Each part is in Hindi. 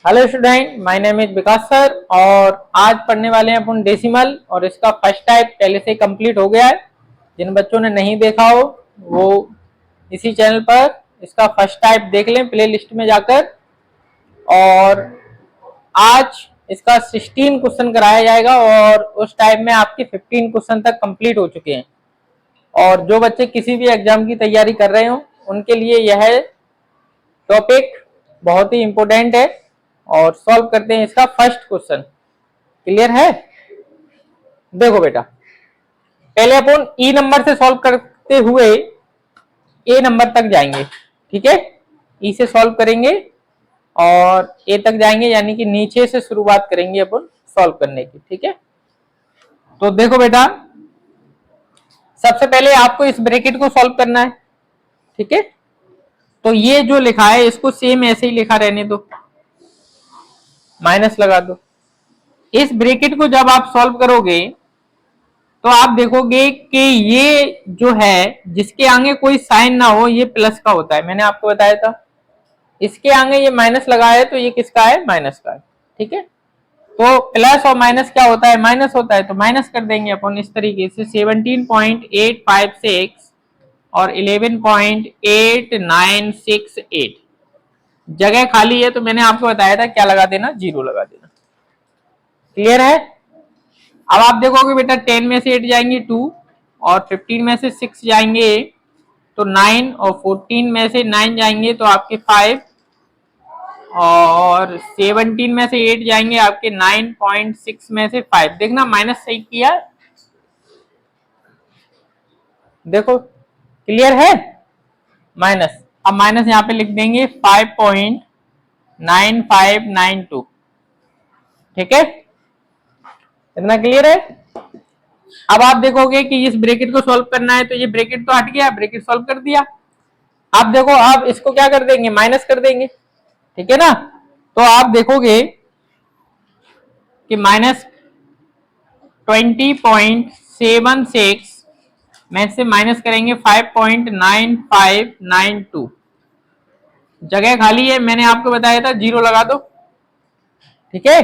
Hello student, my name is Vikas sir और आज पढ़ने वाले हैं अपन डेसिमल और इसका फर्स्ट टाइप पहले से कंप्लीट हो गया है। जिन बच्चों ने नहीं देखा हो वो इसी चैनल पर इसका फर्स्ट टाइप देख लें प्ले लिस्ट में जाकर। और आज इसका 16 क्वेश्चन कराया जाएगा और उस टाइप में आपके 15 क्वेश्चन तक कंप्लीट हो चुके हैं। और जो बच्चे किसी भी एग्जाम की तैयारी कर रहे हो उनके लिए यह टॉपिक बहुत ही इंपॉर्टेंट है। और सॉल्व करते हैं इसका फर्स्ट क्वेश्चन। क्लियर है? देखो बेटा, पहले अपन ई नंबर से सॉल्व करते हुए ए नंबर तक जाएंगे। ठीक है, ई से सॉल्व करेंगे और ए तक जाएंगे, यानी कि नीचे से शुरुआत करेंगे अपन सॉल्व करने की। ठीक है, तो देखो बेटा, सबसे पहले आपको इस ब्रैकेट को सॉल्व करना है। ठीक है, तो ये जो लिखा है इसको सेम ऐसे ही लिखा रहने दो, माइनस लगा दो। इस ब्रैकेट को जब आप सॉल्व करोगे तो आप देखोगे कि ये जो है जिसके आगे कोई साइन ना हो ये प्लस का होता है, मैंने आपको बताया था। इसके आगे ये माइनस लगा है तो ये किसका है? माइनस का है। ठीक है, तो प्लस और माइनस क्या होता है? माइनस होता है, तो माइनस कर देंगे अपन इस तरीके से। 17.856 और 11.8968 जगह खाली है तो मैंने आपको बताया था क्या लगा देना? जीरो लगा देना। क्लियर है? अब आप देखोगे बेटा 10 में से 8 जाएंगे 2 और 15 में से 6 जाएंगे तो 9 और 14 में से 9 जाएंगे तो आपके 5 और 17 में से 8 जाएंगे आपके 9.6 में से 5। देखना माइनस सही किया, देखो क्लियर है? माइनस, अब माइनस यहां पे लिख देंगे 5.9592। ठीक है, इतना क्लियर है? अब आप देखोगे कि इस ब्रैकेट को सॉल्व करना है तो ये ब्रैकेट तो हट गया, ब्रैकेट सॉल्व कर दिया। आप देखो, आप इसको क्या कर देंगे? माइनस कर देंगे। ठीक है ना, तो आप देखोगे कि माइनस 20.76 में से माइनस करेंगे 5.9592, जगह खाली है, मैंने आपको बताया था जीरो लगा दो। ठीक है,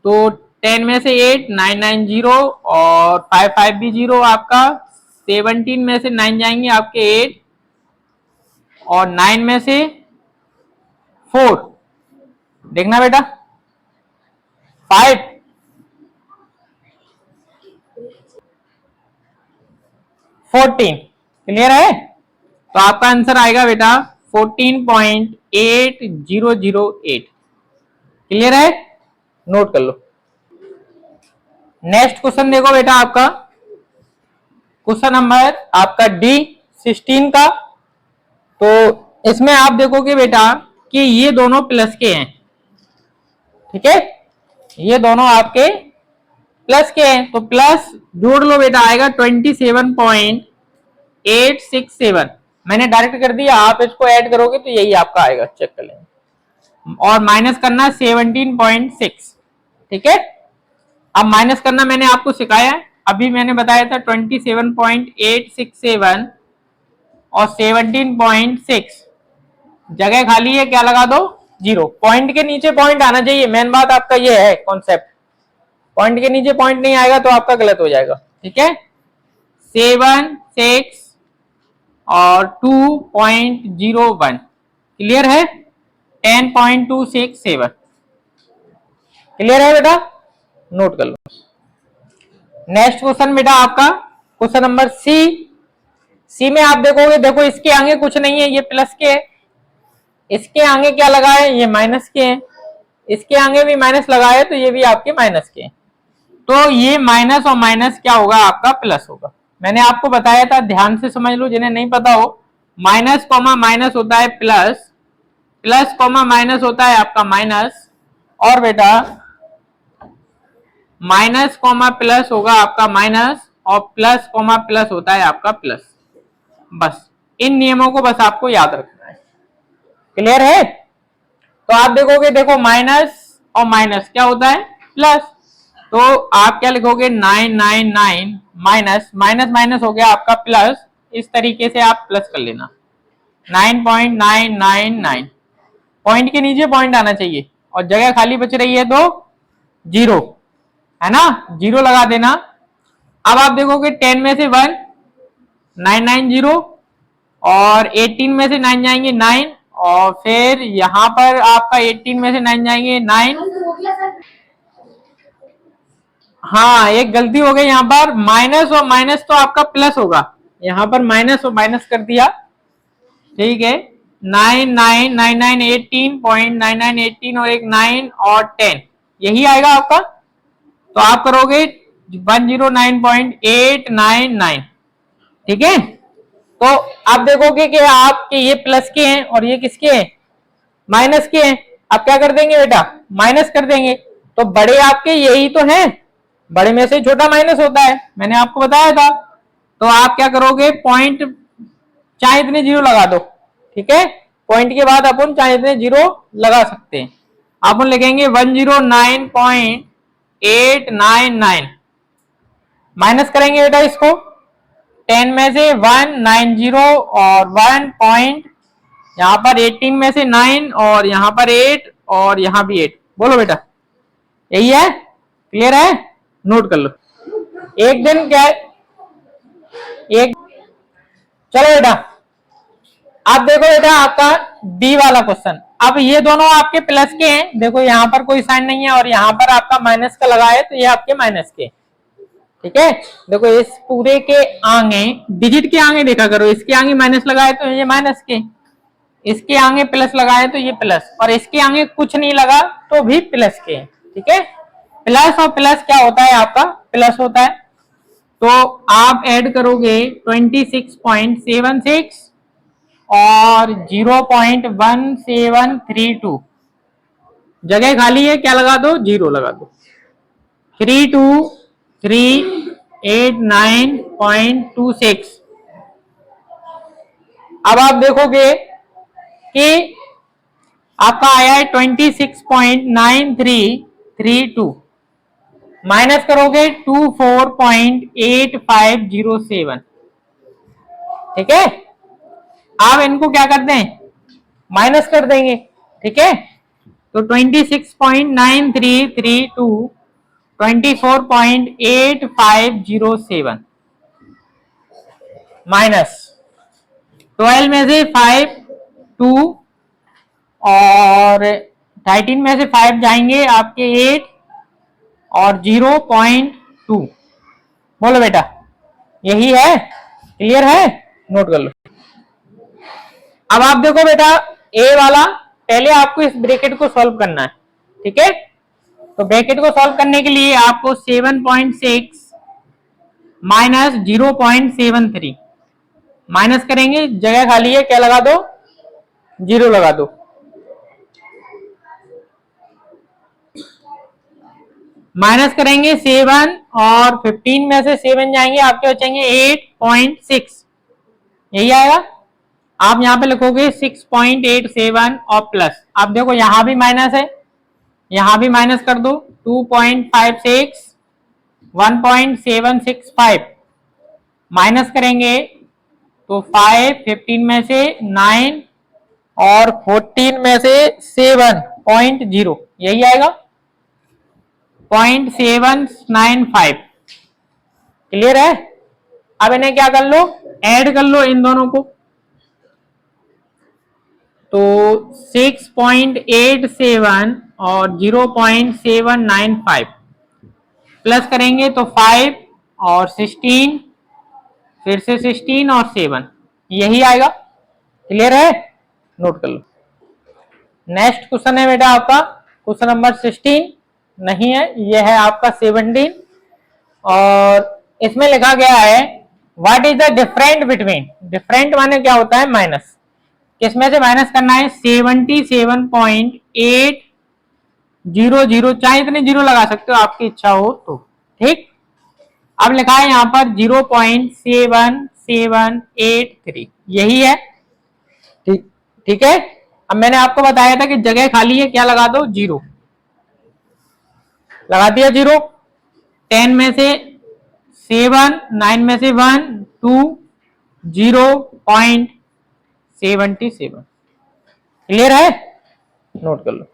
तो 10 में से 8 990 और 55 भी जीरो आपका। 17 में से 9 जाएंगे आपके 8 और 9 में से 4, देखना बेटा 5 14। क्लियर है? तो आपका आंसर आएगा बेटा 14.8008। क्लियर है? नोट कर लो। नेक्स्ट क्वेश्चन देखो बेटा, आपका क्वेश्चन नंबर आपका डी 16 का। तो इसमें आप देखोगे बेटा कि ये दोनों प्लस के हैं। ठीक है, ये दोनों आपके प्लस के हैं, तो प्लस जोड़ लो बेटा, आएगा 27.867। मैंने डायरेक्ट कर दिया, आप इसको ऐड करोगे तो यही आपका आएगा, चेक कर लेंगे। और माइनस करना 17.6। ठीक है, अब माइनस करना मैंने आपको सिखाया है, अभी मैंने बताया था 27.867 और 17.6, जगह खाली है, क्या लगा दो? जीरो। पॉइंट के नीचे पॉइंट आना चाहिए, मेन बात आपका ये है कॉन्सेप्ट। पॉइंट के नीचे पॉइंट नहीं आएगा तो आपका गलत हो जाएगा। ठीक है, 7 6 और 2.01। क्लियर है? 10.267। क्लियर है बेटा? नोट कर लो। नेक्स्ट क्वेश्चन बेटा आपका क्वेश्चन नंबर सी। सी में आप देखोगे, देखो इसके आगे कुछ नहीं है, ये प्लस के है। इसके आगे क्या लगा है? ये माइनस के हैं। इसके आगे भी माइनस लगा है तो ये भी आपके माइनस के हैं। तो ये माइनस और माइनस क्या होगा? आपका प्लस होगा। मैंने आपको बताया था, ध्यान से समझ लो जिन्हें नहीं पता हो। माइनस कॉमा माइनस होता है प्लस, प्लस कॉमा माइनस होता है आपका माइनस, और बेटा माइनस कॉमा प्लस होगा आपका माइनस, और प्लस कॉमा प्लस होता है आपका प्लस। बस इन नियमों को बस आपको याद रखना है। क्लियर है? तो आप देखोगे, देखो माइनस और माइनस क्या होता है? प्लस। तो आप क्या लिखोगे? 999 माइनस माइनस माइनस हो गया आपका प्लस, इस तरीके से आप प्लस कर लेना 9.999। पॉइंट के नीचे पॉइंट आना चाहिए और जगह खाली बच रही है तो 0 है ना, 0 लगा देना। अब आप देखोगे 10 में से 1 990 और 18 में से 9 जाएंगे 9 और फिर यहां पर आपका 18 में से 9 जाएंगे 9। हाँ एक गलती हो गई यहाँ पर, माइनस और माइनस तो आपका प्लस होगा, यहाँ पर माइनस और माइनस कर दिया, ठीक है। 999918.9918 और एक 9 और 10 यही आएगा आपका। तो आप करोगे 109.899, ठीक है। तो आप देखोगे कि आपके ये प्लस के हैं और ये किसके हैं, माइनस के हैं। आप क्या कर देंगे बेटा, माइनस कर देंगे। तो बड़े आपके यही तो हैं, बड़े में से छोटा माइनस होता है, मैंने आपको बताया था। तो आप क्या करोगे, पॉइंट चाहे इतने 0 लगा दो, ठीक है। पॉइंट के बाद अपन चाहे इतने 0 लगा सकते हैं। अपन लिखेंगे 109.899 माइनस करेंगे बेटा इसको, 10 में से 190 और 1 पॉइंट, यहां पर 18 में से 9 और यहां पर 8 और यहां भी 8। बोलो बेटा यही है, क्लियर है, नोट कर लो। एक दिन क्या है, एक चलो बेटा आप देखो बेटा आपका डी वाला क्वेश्चन। अब ये दोनों आपके प्लस के हैं, देखो यहाँ पर कोई साइन नहीं है और यहाँ पर आपका माइनस का लगा है, तो ये आपके माइनस के, ठीक है। देखो इस पूरे के आगे, डिजिट के आगे देखा करो, इसके आगे माइनस लगा है तो ये माइनस के, इसके आगे प्लस लगा है तो ये प्लस, और इसके आगे कुछ नहीं लगा तो भी प्लस के, ठीक है। प्लस और प्लस क्या होता है आपका, प्लस होता है। तो आप ऐड करोगे 26.76 और 0.1732, जगह खाली है, क्या लगा दो, 0 लगा दो। 32389.26। अब आप देखोगे कि आपका आया है 26.9332, माइनस करोगे 24.8507, ठीक है। आप इनको क्या करते हैं, माइनस कर देंगे, ठीक है। तो 26.9332 24.8507 माइनस 12 में से 5 2 और 13 में से 5 जाएंगे आपके 8 और 0.2। बोलो बेटा यही है, क्लियर है, नोट कर लो। अब आप देखो बेटा ए वाला, पहले आपको इस ब्रैकेट को सॉल्व करना है, ठीक है। तो ब्रैकेट को सॉल्व करने के लिए आपको 7.6 माइनस 0.73 माइनस करेंगे, जगह खाली है, क्या लगा दो, 0 लगा दो। माइनस करेंगे 7 और 15 में से 7 जाएंगे, आपके बचेंगे 8.6, यही आएगा। आप यहां पे लिखोगे 6.87 और प्लस, आप देखो यहां भी माइनस है, यहां भी माइनस कर दो, 2.56 1.765 माइनस करेंगे तो 5 15 में से 9 और 14 में से 7.0, यही आएगा 0.795, क्लियर है। अब इन्हें क्या कर लो, ऐड कर लो इन दोनों को। तो 6.87 और 0.795 प्लस करेंगे तो 5 और 16, फिर से 16 और 7, यही आएगा, क्लियर है, नोट कर लो। नेक्स्ट क्वेश्चन है बेटा आपका क्वेश्चन नंबर 16, नहीं है, यह है आपका 17 और इसमें लिखा गया है what is the different between, different माने क्या होता है, माइनस, किसमें से माइनस करना है, 77.800, चाहे इतने 0 लगा सकते हो आपकी इच्छा हो तो, ठीक। अब लिखा है यहाँ पर 0.7783, यही है, ठीक, ठीक है। अब मैंने आपको बताया था कि जगह खाली है, क्या लगा दो, 0 लगा दिया, 0। 10 में से 7, 9 में से 1 2 0.77, क्लियर है, नोट कर लो।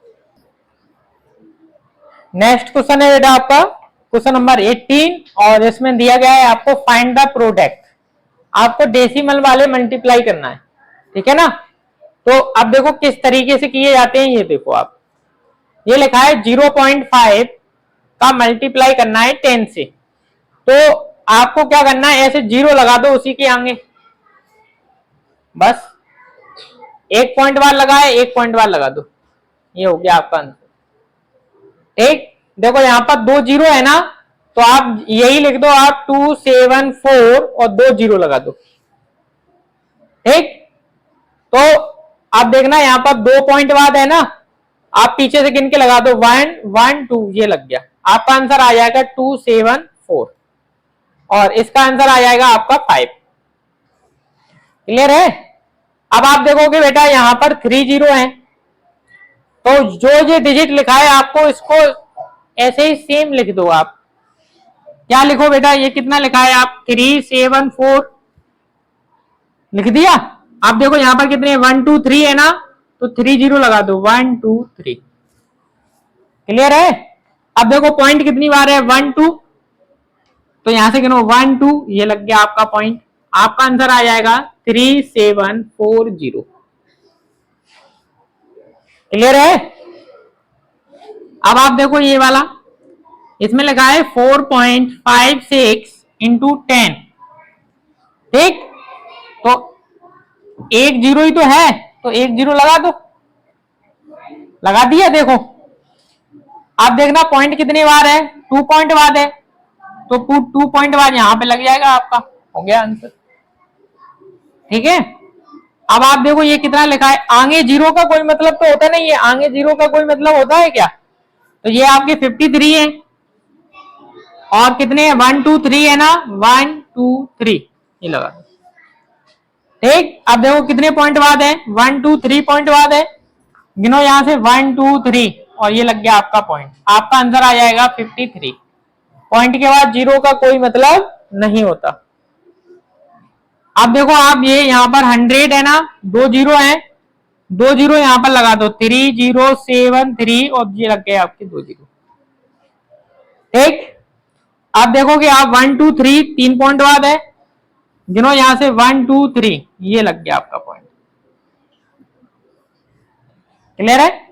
नेक्स्ट क्वेश्चन है बेटा आपका क्वेश्चन नंबर 18 और इसमें दिया गया है आपको फाइंड द प्रोडक्ट। आपको डेसिमल वाले मल्टीप्लाई करना है, ठीक है ना। तो अब देखो किस तरीके से किए जाते हैं, ये देखो आप, ये लिखा है 0.5 का मल्टीप्लाई करना है 10 से। तो आपको क्या करना है, ऐसे जीरो लगा दो उसी के आगे, बस एक पॉइंट बार लगाए, एक पॉइंट बार लगा दो, ये हो गया आपका आंसर। ठीक, देखो यहां पर 2 जीरो है ना, तो आप यही लिख दो, आप 274 और 2 जीरो लगा दो। ठीक, तो आप देखना यहां पर 2 पॉइंट बाद है ना, आप पीछे से गिन के लगा दो, 1 1 2, ये लग गया, आपका आंसर आ जाएगा 274 और इसका आंसर आ जाएगा आपका 5। क्लियर है। अब आप देखोगे बेटा यहां पर 3 जीरो है, तो जो ये डिजिट लिखा है आपको इसको ऐसे ही सेम लिख दो। आप क्या लिखो बेटा, ये कितना लिखा है, आप 374 लिख दिया। आप देखो यहां पर कितने 1 2 3 है ना, तो 3 जीरो लगा दो, 1 2 3। क्लियर है। अब देखो पॉइंट कितनी बार है, 1 2, तो यहां से गिनो 1 2, ये लग गया आपका पॉइंट। आपका आंसर आ जाएगा 3740। क्लियर है। अब आप देखो ये वाला, इसमें लिखा है 4.56 इंटू 10। ठीक, तो एक जीरो ही तो है, तो एक जीरो लगा दो, लगा दिया। देखो आप देखना पॉइंट कितनी बार है, 2 पॉइंट बाद है, तो 2 पॉइंट बाद यहां पे लग जाएगा, आपका हो गया आंसर। ठीक है। अब आप देखो ये कितना लिखा है, आगे जीरो का कोई मतलब तो होता नहीं है, आगे जीरो का कोई मतलब होता है क्या, तो ये आपके 53 है और कितने 1 2 3 है ना, 1 2 3, ये लगा। ठीक, अब देखो कितने पॉइंट बाद है, 1 2 3 पॉइंट बाद है, गिनो यहां से 1 2 3 और ये लग गया आपका पॉइंट। आपका आंसर आ जाएगा 53। पॉइंट के बाद जीरो का कोई मतलब नहीं होता। अब देखो आप ये यहां पर 100 है ना, 2 जीरो है, 2 जीरो यहां पर लगा दो, 3073 और ये लग गए आपके 2 जीरो। ठीक, आप देखोगे आप 1 2 3 3 पॉइंट बाद है, गिनो यहां से 1 2 3, ये लग गया आपका पॉइंट। क्लियर है।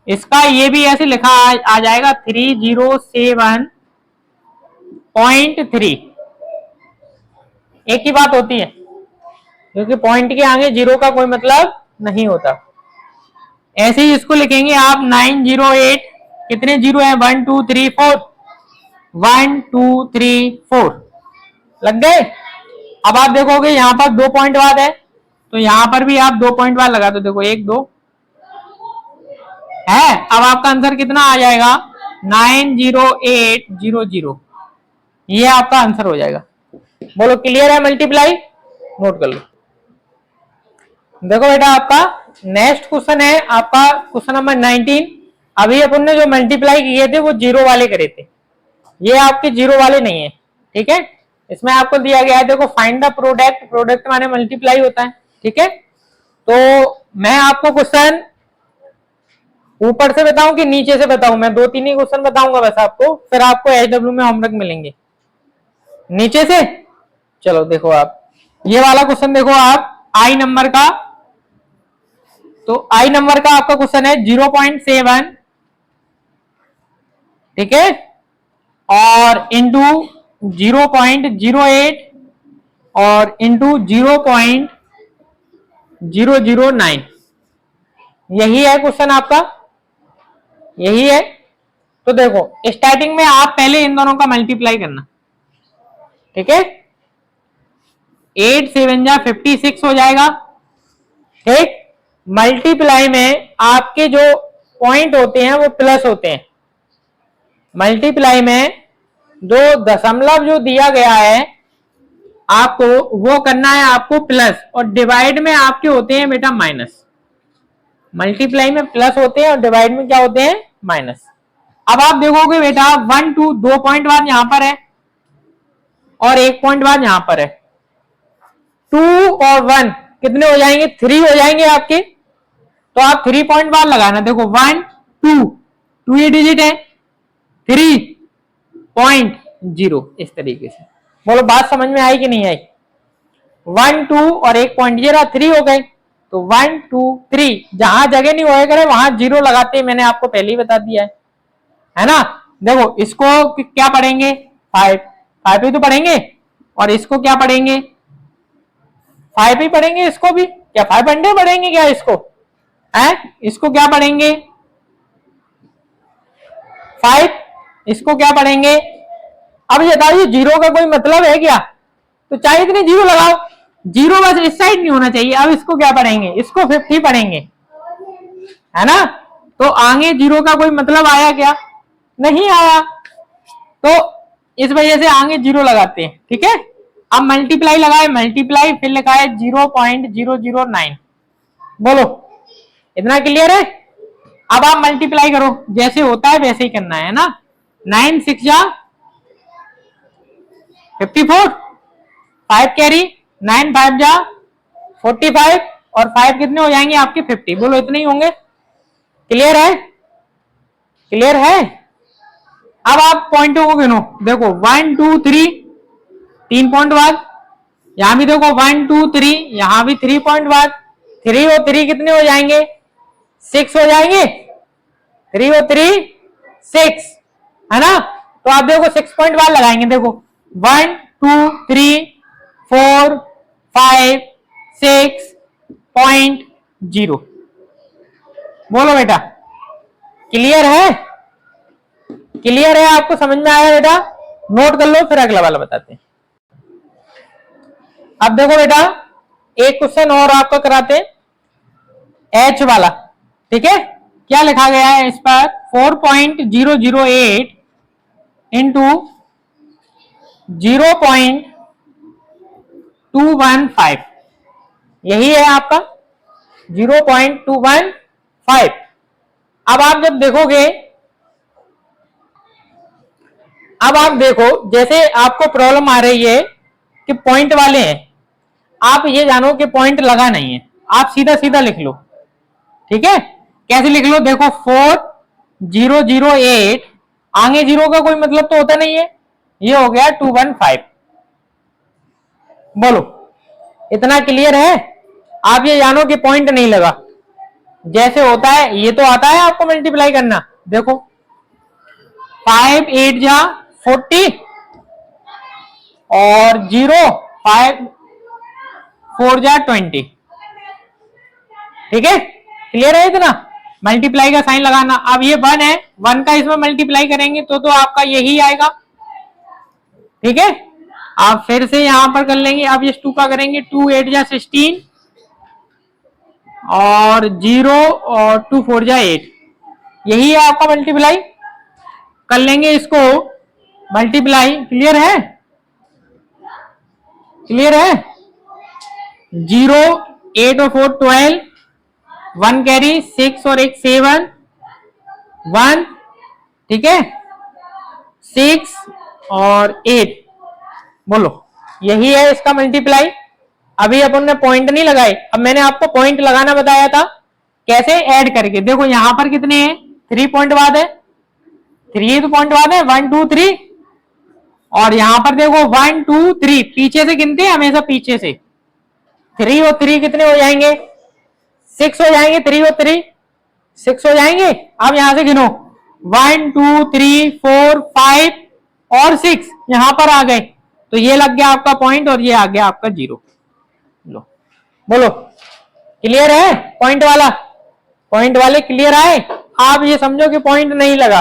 इसका ये भी ऐसे लिखा आ जाएगा 307.3। एक ही बात होती है, क्योंकि पॉइंट के आगे जीरो का कोई मतलब नहीं होता। ऐसे ही इसको लिखेंगे आप 908, कितने जीरो है, 1 2 3 4, 1 2 3 4 लग गए। अब आप देखोगे यहां पर 2 पॉइंट बाद है, तो यहां पर भी आप 2 पॉइंट बाद लगा दो, देखो 1 2 है। अब आपका आंसर कितना आ जाएगा, 90800, ये आपका आंसर हो जाएगा। बोलो क्लियर है मल्टीप्लाई, नोट कर लो। देखो बेटा आपका नेक्स्ट क्वेश्चन है आपका क्वेश्चन नंबर 19। अभी अपन ने जो मल्टीप्लाई किए थे वो जीरो वाले करे थे, ये आपके जीरो वाले नहीं है। ठीक है, इसमें आपको दिया गया है, देखो फाइंड द प्रोडक्ट, प्रोडक्ट माने मल्टीप्लाई होता है। ठीक है, तो मैं आपको क्वेश्चन ऊपर से बताऊं कि नीचे से बताऊं, मैं 2-3 ही क्वेश्चन बताऊंगा बस आपको, फिर आपको एचडब्ल्यू में होमवर्क मिलेंगे। नीचे से चलो देखो आप ये वाला क्वेश्चन देखो आप, आई नंबर का, तो आई नंबर का आपका क्वेश्चन है 0.7, ठीक है, और इंटू 0.08 और इंटू 0.009, यही है क्वेश्चन आपका, यही है। तो देखो स्टार्टिंग में आप पहले इन दोनों का मल्टीप्लाई करना। ठीक है, 8 7 जा 56 हो जाएगा। ठीक, मल्टीप्लाई में आपके जो पॉइंट होते हैं वो प्लस होते हैं। मल्टीप्लाई में जो दशमलव जो दिया गया है आपको वो करना है आपको प्लस, और डिवाइड में आपके होते हैं बेटा माइनस। मल्टीप्लाई में प्लस होते हैं और डिवाइड में क्या होते हैं, माइनस। अब आप देखोगे बेटा 1 2 2 पॉइंट बाद यहां पर है और 1 पॉइंट बाद यहां पर है, 2 और 1 कितने हो जाएंगे, 3 हो जाएंगे आपके। तो आप 3 पॉइंट बाद लगाना। देखो 1 2 ये डिजिट है, 3.0 इस तरीके से। बोलो बात समझ में आई कि नहीं आई? 1 2 और एक पॉइंट, ये रहा 3 हो गए। तो 1 2 3 जहां जगह नहीं होए करे वहां 0 लगाते हैं, मैंने आपको पहले ही बता दिया है ना। देखो इसको क्या पढ़ेंगे? 5 ही तो पढ़ेंगे, और इसको क्या पढ़ेंगे? 5 ही पढ़ेंगे। इसको भी क्या 500 पढ़ेंगे क्या? इसको इसको क्या पढ़ेंगे? 5। इसको क्या पढ़ेंगे? अब ये बताइए जीरो का कोई मतलब है क्या? तो चाहे इतने जीरो लगाओ, जीरो बस इस साइड नहीं होना चाहिए। अब इसको क्या पढ़ेंगे? इसको 50 पढ़ेंगे, है ना। तो आगे जीरो का कोई मतलब आया क्या? नहीं आया। तो इस वजह से आगे जीरो लगाते हैं, ठीक है। अब मल्टीप्लाई लगाए, मल्टीप्लाई फिर लिखा है 0.009। बोलो इतना क्लियर है? अब आप मल्टीप्लाई करो, जैसे होता है वैसे ही करना है ना। 9 6 जा 54, 5 कैरी, 9 5 जा 45, और 5 कितने हो जाएंगे आपके? 50। बोलो इतने ही होंगे। क्लियर है? क्लियर है? अब आप पॉइंटों को गिनो। देखो 1 2 3 3 पॉइंट बाद, यहां भी देखो 1 2 3, यहां भी 3 पॉइंट बाद। 3 और 3 कितने हो जाएंगे? 6 हो जाएंगे। 3 और 3 6, है ना। तो आप देखो 6 पॉइंट बाद लगाएंगे। देखो 1 2 3 4 5 6.0। बोलो बेटा क्लियर है? क्लियर है? आपको समझ में आया बेटा? नोट कर लो, फिर अगला वाला बताते हैं। अब देखो बेटा एक क्वेश्चन और आपका कराते हैं, एच वाला, ठीक है। क्या लिखा गया है इस पर? 4.008 इंटू 0.215, यही है आपका 0.215। अब आप जब देखोगे, अब आप देखो जैसे आपको प्रॉब्लम आ रही है कि पॉइंट वाले हैं, आप ये जानो कि पॉइंट लगा नहीं है, आप सीधा सीधा लिख लो, ठीक है। कैसे लिख लो? देखो 4008, आगे जीरो का कोई मतलब तो होता नहीं है, ये हो गया 215। बोलो इतना क्लियर है? आप ये जानो कि पॉइंट नहीं लगा, जैसे होता है ये तो आता है आपको मल्टीप्लाई करना। देखो 5 8 जा 40, और 0 5 4 जा 20, ठीक है। क्लियर है? इतना मल्टीप्लाई का साइन लगाना। अब ये 1 है, 1 का इसमें मल्टीप्लाई करेंगे तो आपका यही आएगा, ठीक है। आप फिर से यहां पर कर लेंगे। अब ये 2 का करेंगे, 2 8 जा 16, और 0 और 2 4 जा 8, यही है आपका मल्टीप्लाई। कर लेंगे इसको मल्टीप्लाई। क्लियर है? क्लियर है? 0 8 और 4 12, 1 कैरी, 6 और 1 7 1, ठीक है, 6 और 8। बोलो यही है इसका मल्टीप्लाई। अभी अपन ने पॉइंट नहीं लगाए, अब मैंने आपको पॉइंट लगाना बताया था, कैसे? ऐड करके। देखो यहां पर कितने हैं? 3 पॉइंट बाद है, 3 तो पॉइंट बाद है, 1 2 3, और यहां पर देखो 1 2 3 पीछे से गिनते हैं हमेशा, पीछे से। 3 और 3 कितने हो जाएंगे? 6 हो जाएंगे। 3 और 3 6 हो जाएंगे। अब यहां से गिनो 1 2 3 4 5 और 6 यहां पर आ गए, तो ये लग गया आपका पॉइंट, और ये आ गया आपका 0। लो बोलो क्लियर है? पॉइंट वाला, पॉइंट वाले क्लियर आए? आप ये समझो कि पॉइंट नहीं लगा,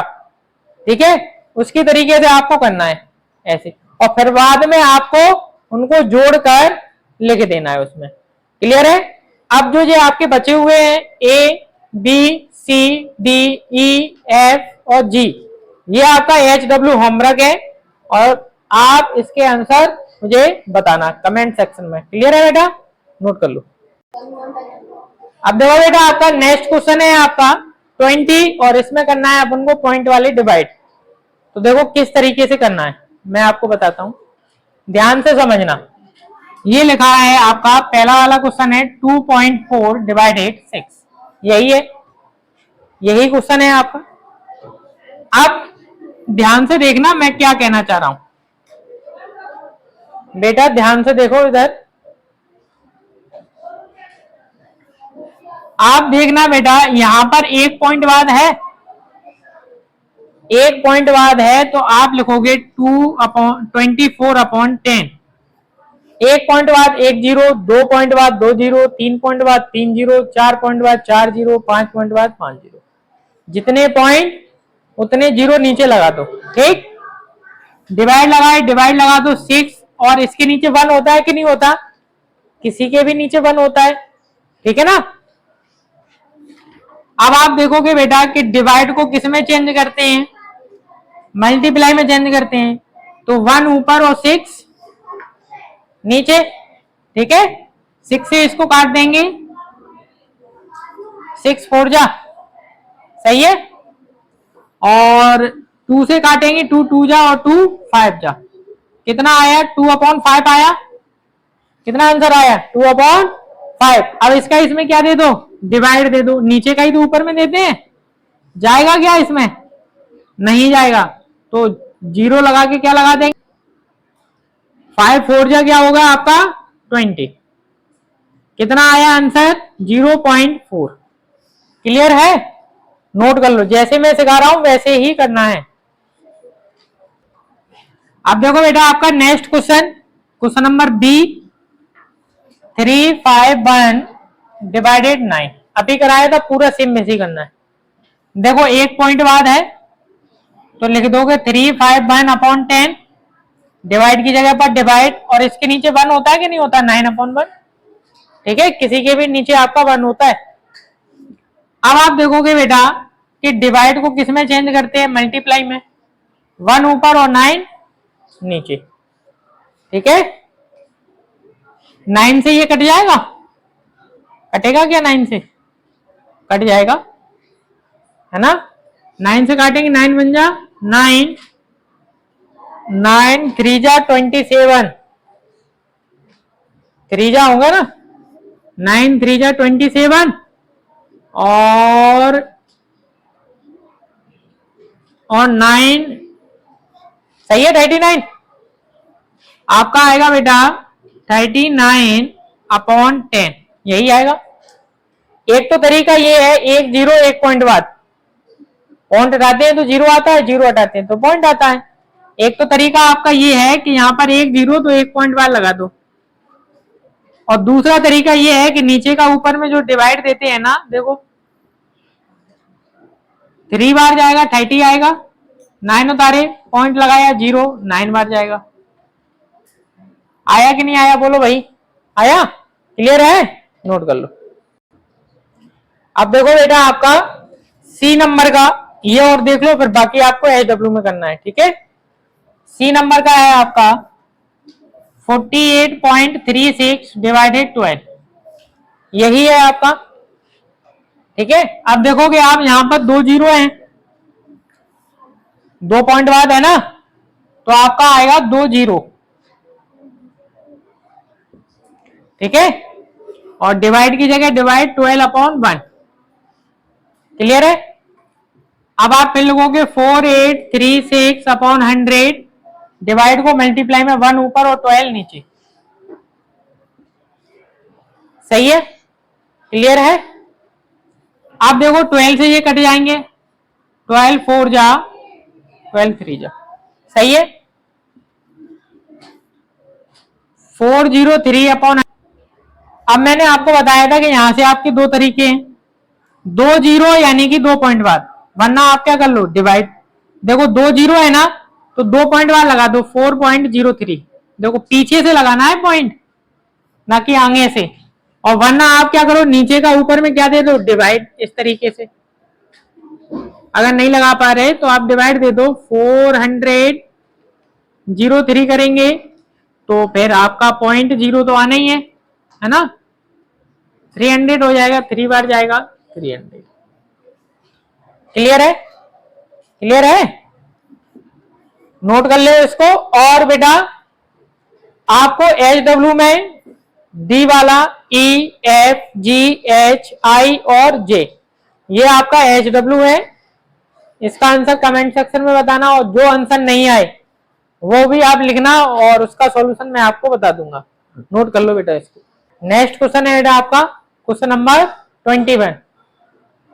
ठीक है। उसकी तरीके से आपको करना है ऐसे, और फिर बाद में आपको उनको जोड़कर लिख देना है उसमें। क्लियर है? अब जो ये आपके बचे हुए हैं A B C D E F और जी, ये आपका HW होमवर्क है, और आप इसके आंसर मुझे बताना कमेंट सेक्शन में। क्लियर है बेटा? नोट कर लो। अब देखो बेटा आपका नेक्स्ट क्वेश्चन है आपका 20, और इसमें करना है अपन को पॉइंट वाले डिवाइड। तो देखो किस तरीके से करना है मैं आपको बताता हूं, ध्यान से समझना। ये लिखा है आपका पहला वाला क्वेश्चन है 2.4 डिवाइडेड 6। यही है, यही क्वेश्चन है आपका। अब ध्यान से देखना मैं क्या कहना चाह रहा हूं। बेटा ध्यान से देखो इधर, आप देखना बेटा, यहां पर एक पॉइंट बाद है, एक पॉइंट बाद है, तो आप लिखोगे 24/10। एक पॉइंट बाद एक जीरो, दो पॉइंट बाद दो जीरो, तीन पॉइंट बाद तीन जीरो, चार पॉइंट बाद चार जीरो, पांच पॉइंट बाद पांच जीरो। जितने पॉइंट उतने जीरो नीचे लगा दो, ठीक। डिवाइड लगाए, डिवाइड लगा दो 6, और इसके नीचे 1 होता है कि नहीं होता, किसी के भी नीचे 1 होता है, ठीक है ना। अब आप देखोगे बेटा कि डिवाइड को किस में चेंज करते हैं, मल्टीप्लाई में चेंज करते हैं। तो 1 ऊपर और 6 नीचे, ठीक है। 6 से इसको काट देंगे, 6 4 जा, सही है। और 2 से काटेंगे, 2 2 जा, और 2 5 जा। कितना आया, 2/5 आया। कितना आंसर आया, 2/5। अब इसका इसमें क्या दे दो, डिवाइड दे दो। नीचे का ही तो ऊपर में देते हैं, जाएगा क्या इसमें, नहीं जाएगा, तो जीरो लगा के क्या लगा देंगे, 5 4 जा क्या होगा आपका 20। कितना आया आंसर, 0.4। क्लियर है, नोट कर लो, जैसे मैं सिखा रहा हूं वैसे ही करना है। अब देखो बेटा आपका next question, question number B, 351 divided 9। अभी कराया था, पूरा सेम वैसे ही करना है। देखो एक पॉइंट बाद है, तो लिख दोगे 351/10, डिवाइड की जगह पर डिवाइड, और इसके नीचे 1 होता है कि नहीं होता, 9/1, ठीक है। किसी के भी नीचे आपका 1 होता है। अब आप देखोगे बेटा कि डिवाइड को किस में चेंज करते हैं, मल्टीप्लाई में। 1 ऊपर और 9 नीचे, ठीक है। 9 से ये कट जाएगा, कटेगा क्या, 9 से कट जाएगा, है ना। 9 से काटेंगे, 9 बन जा 9, 9 3 जा 27, 3 जा होगा ना, 9 3 जा 27, और 9 सही है 39। आपका आएगा बेटा 39/10, यही आएगा। एक तो तरीका ये है, एक जीरो एक पॉइंट बाद, पॉइंट हटाते हैं तो जीरो आता है, जीरो हटाते हैं तो पॉइंट आता है। एक तो तरीका आपका ये है कि यहां पर एक जीरो तो एक पॉइंट बाद लगा दो, और दूसरा तरीका ये है कि नीचे का ऊपर में जो डिवाइड देते हैं ना, देखो 3 बार जाएगा 30 आएगा, 9 उतारे पॉइंट लगाया 0, 9 बार जाएगा। आया कि नहीं आया, बोलो भाई, आया, क्लियर है, नोट कर लो। अब देखो बेटा आपका सी नंबर का ये, और देख लो, फिर बाकी आपको HW में करना है, ठीक है। सी नंबर का है आपका 48.36 डिवाइडेड 12, यही है आपका, ठीक है। अब देखोगे आप यहां पर 2 जीरो हैं, 2 पॉइंट बाद है ना, तो आपका आएगा 2 जीरो, ठीक है। और डिवाइड की जगह डिवाइड 12/1, क्लियर है। अब आप फिर लिखोगे 4836/100, डिवाइड को मल्टीप्लाई में 1 ऊपर और 12 नीचे, सही है, क्लियर है। आप देखो 12 से ये कट जाएंगे, 12 4 जा, 12 3 जा, सही है। 403/, अब मैंने आपको बताया था कि यहां से आपके दो तरीके हैं, 2 जीरो यानी कि 2 पॉइंट बाद, वरना आप क्या कर लो डिवाइड, देखो 2 जीरो है ना, तो 2 पॉइंट बाद लगा दो 4.03, देखो पीछे से लगाना है पॉइंट, ना कि आगे से। और वरना आप क्या करो, नीचे का ऊपर में क्या दे दो, डिवाइड, इस तरीके से। अगर नहीं लगा पा रहे तो आप डिवाइड दे दो, 403 करेंगे तो फिर आपका 0.0 तो आना ही है ना, 300 हो जाएगा, 3 बार जाएगा 300, क्लियर है, क्लियर है, नोट कर ले इसको। और बेटा आपको HW में डी वाला ई, एफ, जी, एच, आई और जे, ये आपका HW है। इसका आंसर कमेंट सेक्शन में बताना, और जो आंसर नहीं आए वो भी आप लिखना, और उसका सॉल्यूशन मैं आपको बता दूंगा। नोट कर लो बेटा इसको। नेक्स्ट क्वेश्चन है बेटा आपका क्वेश्चन नंबर 21।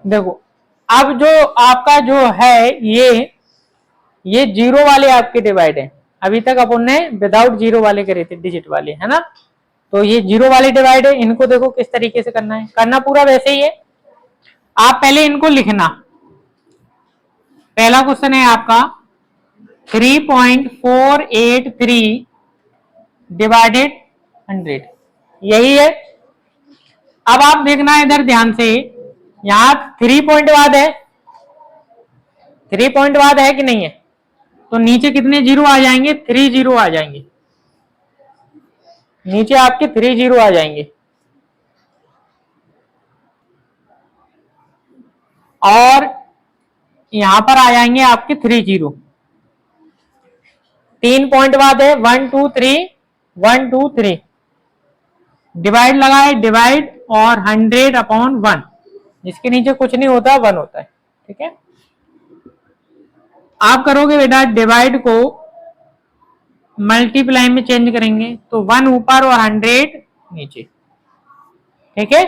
देखो, अब जो आपका जो है ये जीरो वाले आपके डिवाइड है। अभी तक अपन ने विदाउट जीरो वाले करे थे, डिजिट वाले, है ना। तो ये जीरो वाले डिवाइड है, इनको देखो किस तरीके से करना है। करना पूरा वैसे ही है। आप पहले इनको लिखना। पहला क्वेश्चन है आपका 3.483 डिवाइडेड 100, यही है। अब आप देखना इधर ध्यान से, यहां 3 पॉइंट बाद है, 3 पॉइंट बाद है कि नहीं है, तो नीचे कितने जीरो आ जाएंगे? 3 जीरो आ जाएंगे, नीचे आपके 3 जीरो आ जाएंगे। और यहां पर आ जाएंगे आपके 3 जीरो। 3 पॉइंट बाद है 1 2 3, 1 2 3, डिवाइड लगाए, डिवाइड और 100/1, जिसके नीचे कुछ नहीं होता, 1 होता है। ठीक है, आप करोगे बेटा डिवाइड को मल्टीप्लाई में चेंज करेंगे, तो 1 ऊपर और 100 नीचे। ठीक है,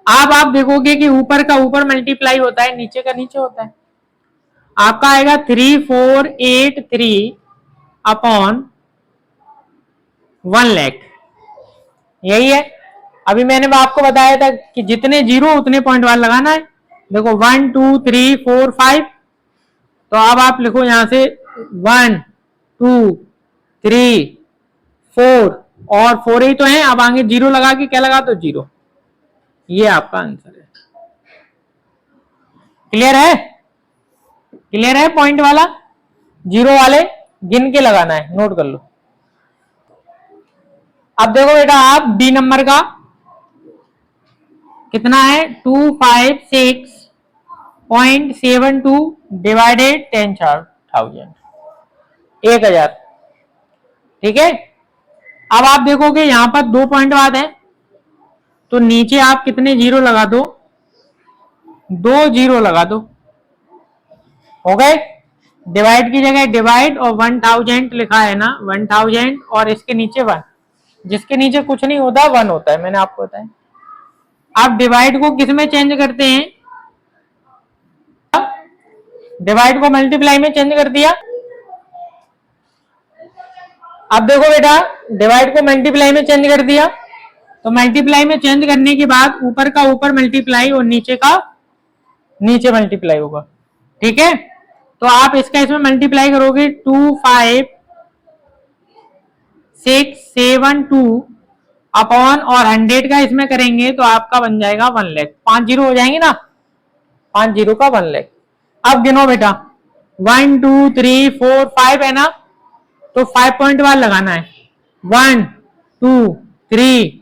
अब आप देखोगे कि ऊपर का ऊपर मल्टीप्लाई होता है, नीचे का नीचे होता है। आपका आएगा 3483/1 लाख, यही है। अभी मैंने आपको बताया था कि जितने जीरो उतने पॉइंट वाला लगाना है। देखो 1 2 3 4 5, तो अब आप लिखो यहां से 1 2 3 4, और 4 ही तो है, अब आगे जीरो लगा के क्या लगा, तो जीरो। ये आपका आंसर है। क्लियर है? क्लियर है? पॉइंट वाला जीरो वाले गिन के लगाना है, नोट कर लो। अब देखो बेटा, आप डी नंबर का कितना है, 256.72 डिवाइडेड 10,000, 1000। ठीक है, अब आप देखोगे यहां पर 2 पॉइंट बाद है, तो नीचे आप कितने जीरो लगा दो, 2 जीरो लगा दो, हो गए। डिवाइड की जगह डिवाइड, और 1000 लिखा है ना, 1000 और इसके नीचे 1, जिसके नीचे कुछ नहीं होता 1 होता है, मैंने आपको बताया। आप डिवाइड को किस में चेंज करते हैं, डिवाइड को मल्टीप्लाई में चेंज कर दिया। अब देखो बेटा, डिवाइड को मल्टीप्लाई में चेंज कर दिया, तो मल्टीप्लाई में चेंज करने के बाद ऊपर का ऊपर मल्टीप्लाई और नीचे का नीचे मल्टीप्लाई होगा। ठीक है, तो आप इसका इसमें मल्टीप्लाई करोगे 25672 अपॉन और 100 का इसमें करेंगे, तो आपका बन जाएगा 1 लाख। 5 जीरो हो जाएंगे ना, 5 जीरो का 1 लाख। अब गिनो बेटा, 1 2 3 4 5 है ना, तो 5 पॉइंट बाद लगाना है, 1 2 3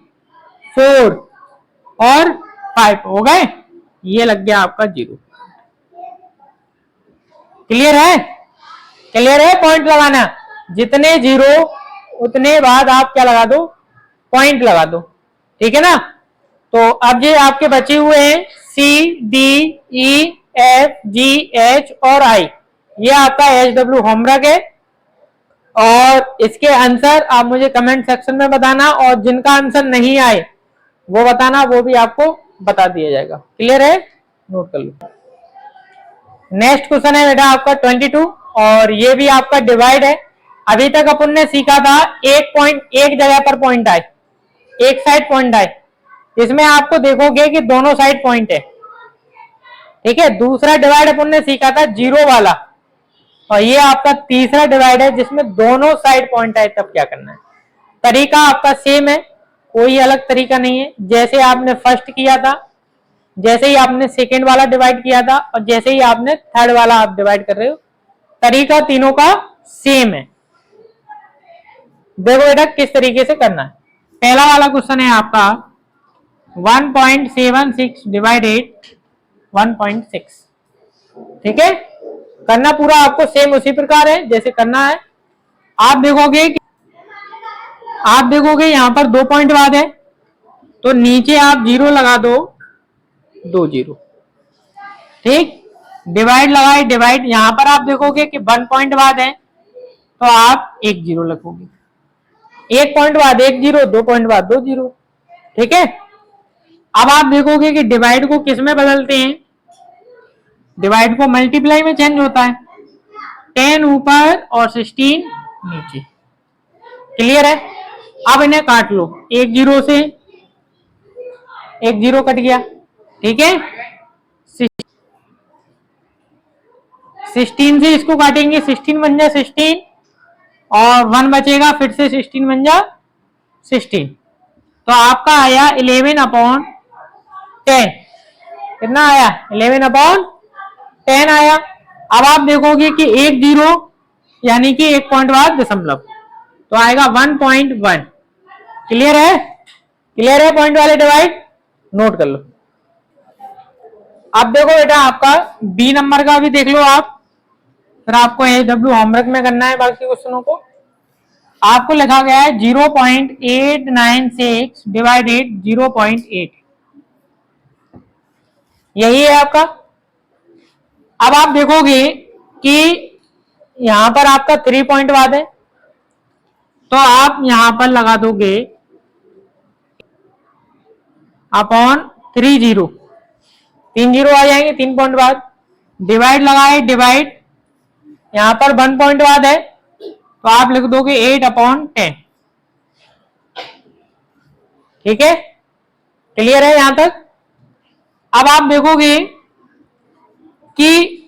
4 और 5 हो गए, ये लग गया आपका जीरो। क्लियर है? क्लियर है? पॉइंट लगाना, जितने जीरो उतने बाद आप क्या लगा दो, पॉइंट लगा दो। ठीक है ना। तो अब ये आपके बचे हुए हैं C D E F G H और आई, ये आपका HW होमवर्क है, और इसके आंसर आप मुझे कमेंट सेक्शन में बताना, और जिनका आंसर नहीं आए वो बताना, वो भी आपको बता दिया जाएगा। क्लियर है? नोट कर लो। नेक्स्ट क्वेश्चन है बेटा आपका 22, और ये भी आपका डिवाइड है। अभी तक अपन ने सीखा था एक पॉइंट एक जगह पर पॉइंट आए, एक साइड पॉइंट आए। इसमें आपको देखोगे कि दोनों साइड पॉइंट है। ठीक है, दूसरा डिवाइड अपन ने सीखा था जीरो वाला, और ये आपका तीसरा डिवाइड है जिसमें दोनों साइड पॉइंट आए, तब क्या करना है। तरीका आपका सेम है, कोई अलग तरीका नहीं है। जैसे आपने फर्स्ट किया था, जैसे ही आपने सेकेंड वाला डिवाइड किया था, और जैसे ही आपने थर्ड वाला आप डिवाइड कर रहे हो, तरीका तीनों का सेम है। देखो बेटा किस तरीके से करना है। पहला वाला क्वेश्चन है आपका 1.76 डिवाइडेड 1.6। ठीक है, करना पूरा आपको सेम उसी प्रकार है जैसे करना है। आप देखोगे कि आप देखोगे यहाँ पर 2 पॉइंट बाद है, तो नीचे आप 0 लगा दो, 2 0। ठीक, डिवाइड लगाए, डिवाइड यहाँ पर आप देखोगे कि 1 पॉइंट बाद है, तो आप 1 0 लगोगे। 1 पॉइंट बाद 1 0, 2 पॉइंट बाद 2 0। ठीक है, अब आप देखोगे कि डिवाइड को किस में बदलते हैं, डिवाइड को मल्टीप्लाई में चेंज होता है। 10 ऊपर और 16 नीचे। क्लियर है? अब इन्हें काट लो, 1 0 से 1 0 कट गया। ठीक है, 16 से इसको काटेंगे, 16 बन जा 16 और 1 बचेगा, फिर से 16 बन जा 16। तो आपका आया 11/10। कितना आया? 11/10 आया। अब आप देखोगे कि 1 0 यानी कि 1 पॉइंट बाद दशमलव, तो आएगा 1.1। क्लियर है? क्लियर है पॉइंट वाले डिवाइड? नोट कर लो। अब देखो बेटा, आपका बी नंबर का भी देख लो आप, फिर आपको AW होमवर्क में करना है बाकी क्वेश्चनों को। आपको लिखा गया है 0.896 डिवाइडेड 0.8, यही है आपका। अब आप देखोगे कि यहां पर आपका 3 पॉइंट बाद है, तो आप यहां पर लगा दोगे अपॉन 3 0, 3 0 आ जाएंगे 3 पॉइंट बाद। डिवाइड लगाए, डिवाइड यहां पर 1 पॉइंट बाद है, तो आप लिख दोगे 8/10। ठीक है, क्लियर है यहां तक? अब आप देखोगे कि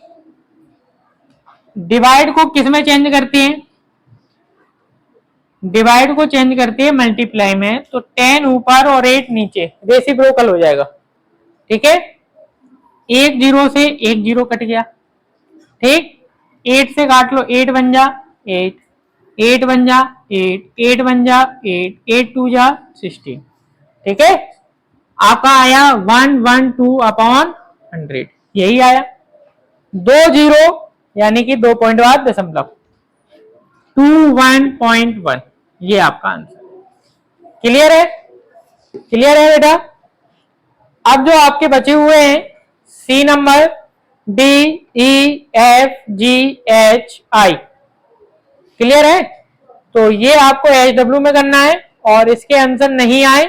डिवाइड को किस में चेंज करते हैं, डिवाइड को चेंज करते हैं मल्टीप्लाई में, तो 10 ऊपर और 8 नीचे, रेसिप्रोकल हो जाएगा। ठीक है, 1 0 से 1 0 कट गया। ठीक, 8 से काट लो, 8 बन जा 8, 8 बन जा 8, 8 बन जा 8, 8 2 जा 16। ठीक है, आपका आया 112/100, यही आया। 2 0 यानी कि 2 पॉइंट बाद दशमलव, 21.1, ये आपका आंसर। क्लियर है? क्लियर है बेटा? अब जो आपके बचे हुए हैं C number, D E F G H I, clear है? तो ये आपको HW में करना है, और इसके आंसर नहीं आए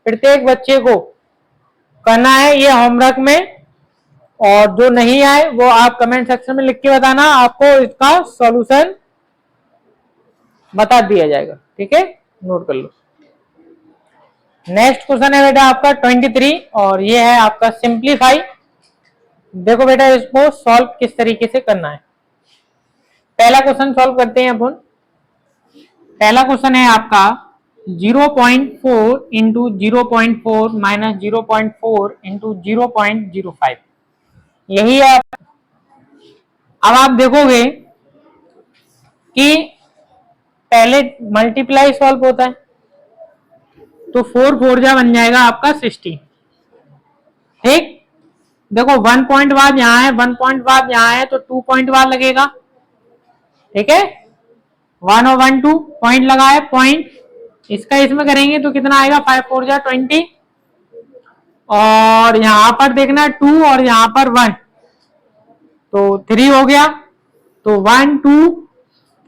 प्रत्येक बच्चे को करना है ये होमवर्क में, और जो नहीं आए वो आप कमेंट सेक्शन में लिख के बताना, आपको इसका सॉल्यूशन बता दिया जाएगा। ठीक है, नोट कर लो। नेक्स्ट क्वेश्चन है बेटा आपका 23, और ये है आपका सिंप्लीफाई। देखो बेटा, इसको सॉल्व किस तरीके से करना है। पहला क्वेश्चन सॉल्व करते हैं अपन। पहला क्वेश्चन है आपका 0.4 इंटू 0.4 माइनस 0.4 इंटू 0.05, यही है। अब आप देखोगे कि पहले मल्टीप्लाई सॉल्व होता है, तो 4 4 जा बन जाएगा आपका 60। ठीक, देखो 1 पॉइंट बाद यहां है, 1 पॉइंट बाद यहां है, तो 2 पॉइंट बाद लगेगा। ठीक है, 1 और 1 2 पॉइंट लगा है, पॉइंट इसका इसमें करेंगे तो कितना आएगा, 5 4 जा 20, और यहां पर देखना 2 और यहां पर 1, तो 3 हो गया, तो 1 2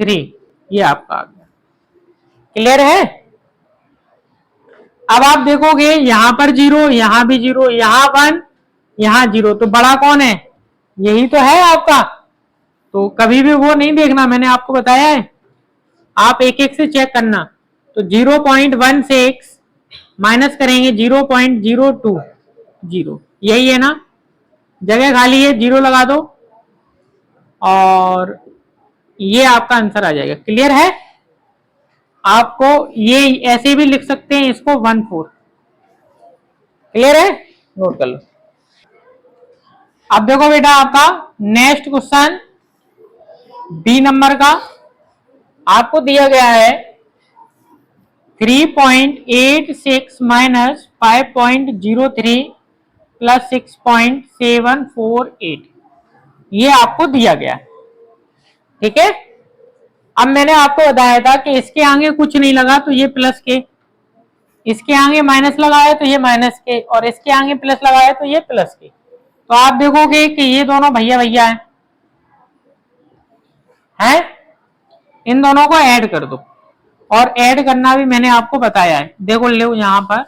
3, ये आपका आ गया। क्लियर है? अब आप देखोगे यहां पर 0, यहां भी 0, यहां 1, यहां 0, तो बड़ा कौन है? यही तो है आपका। तो कभी भी वो नहीं देखना, मैंने आपको बताया है, आप एक एक से चेक करना। तो 0.16 माइनस करेंगे 0.02, 0, यही है ना, जगह खाली है, 0 लगा दो, और ये आपका आंसर आ जाएगा। क्लियर है? आपको ये ऐसे भी लिख सकते हैं इसको 1 4। क्लियर है? नोट कर लो। अब देखो बेटा, आपका नेक्स्ट क्वेश्चन बी नंबर का आपको दिया गया है 3.86 माइनस 5.03 प्लस 6.748, ये आपको दिया गया है। ठीक है, अब मैंने आपको बताया था कि इसके आगे कुछ नहीं लगा तो ये प्लस के, इसके आगे माइनस लगाया तो ये माइनस के, और इसके आगे प्लस लगाया तो ये प्लस के। तो आप देखोगे कि ये दोनों भैया भैया हैं, इन दोनों को ऐड कर दो, और ऐड करना भी मैंने आपको बताया है। देखो लो यहाँ पर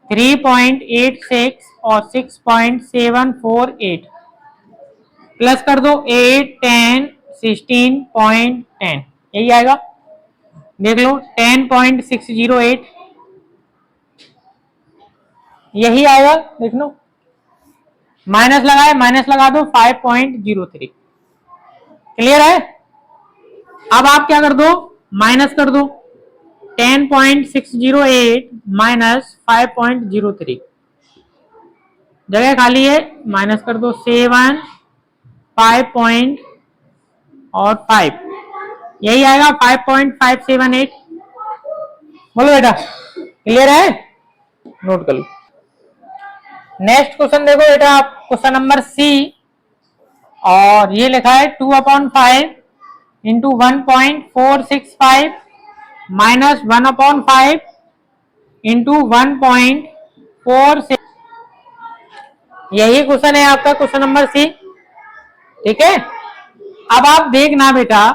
3.86 और 6.748 प्लस कर दो 8, 10, 16.10, यही आएगा। देख लो 10.608 यही आएगा, देख लो। माइनस लगाए, माइनस लगा दो 5.03। क्लियर है? अब आप क्या कर दो, माइनस कर दो 10.608 माइनस 5.03, जगह खाली है, माइनस कर दो 7, 5 और 5, यही आएगा 5.578। बोलो बेटा, क्लियर है? नोट कर लो। नेक्स्ट क्वेश्चन देखो बेटा, आप क्वेश्चन नंबर सी, और ये लिखा है 2/5 इंटू 1.465 माइनस 1/5 इंटू 1.46, यही क्वेश्चन है आपका, क्वेश्चन नंबर सी। ठीक है, अब आप देखना बेटा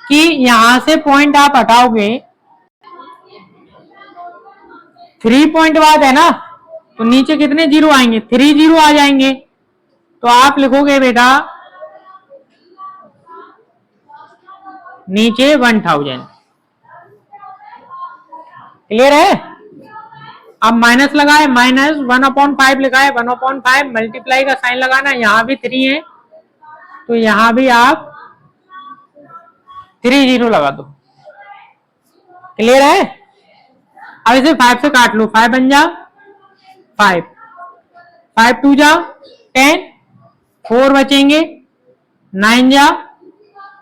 कि यहां से पॉइंट आप हटाओगे, 3 पॉइंट बाद है ना, तो नीचे कितने जीरो आएंगे, 3 जीरो आ जाएंगे। तो आप लिखोगे बेटा नीचे 1000। क्लियर है? अब माइनस लगाए, माइनस 1/5 लिखा है, 1/5 मल्टीप्लाई का साइन लगाना, यहां भी 3 है तो यहां भी आप 3 जीरो लगा दो। क्लियर है? अब इसे 5 से काट लो, 5 बन जा 5, 5 2 जा 10, 4 बचेंगे, 9 जा,